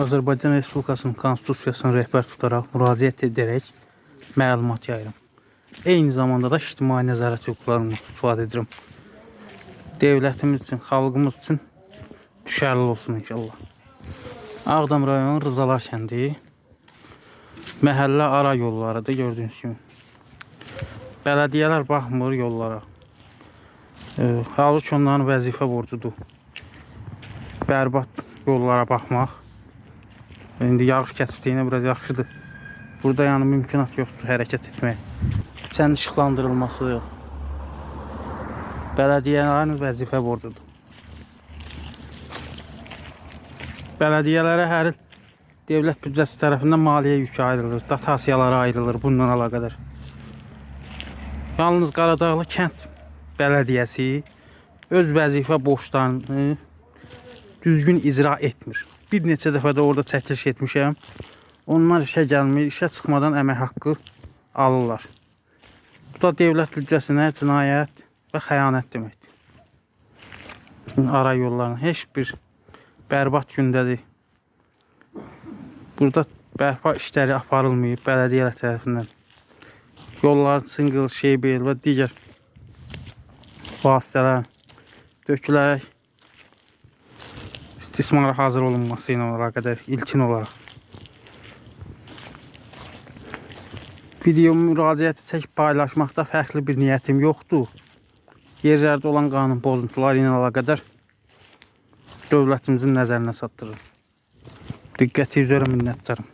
Azərbaycan Respublikasının Konstitusiyasını rəhbər tutaraq müraciət edərək məlumat yayırım. Eyni zamanda da ictimai nəzarət hüquqlarından istifadə edirəm. Devlətimiz üçün, xalqımız üçün düşərli olsun inşallah. Ağdam rayonu Rızalar kəndi məhəllə ara yollarıdır gördüyünüz kimi. Bələdiyyələr baxmır yollara. Halbuki onların vəzifə borcudur. Bərbad yollara baxmaq. İndi yağış kəsildiyinə biraz yaxşıdır. Burada yəni mümkünat yoxdur hərəkət etmək. Küçənin işıqlandırılması bələdiyyələrin vəzifə borcudur. Bələdiyyələrə hər il dövlət büdcəsi tərəfindən maliyyə yükü ayrılır, dotasiyalara ayrılır bununla əlaqədar. Yalnız Qaradağlı kənd bələdiyyəsi öz vəzifə borclarını düzgün icra etmir. Bir neçə dəfə də orada çəkiliş etmişəm. Onlar işə gəlmir, işə çıxmadan əmək haqqı alırlar. Bu da dövlət büdcəsinə cinayət və xəyanət deməkdir. Ara yollarının heç bir bərbad gündədir. Burada bərpa işləri aparılmayıb bələdiyyələr tərəfindən. Yolların çınqıl, şeybel və digər vasitələr dökülərək istismara hazır olunması ilə əlaqədar ilkin olaraq videomu müraciəti çəkib paylaşmaqda fərqli bir niyyətim yoxdur. Yerlərdə olan qanun pozuntuları ilə əlaqədar dövlətimizin nəzərinə çatdırırım. Diqqəti üzrə minnətdarım.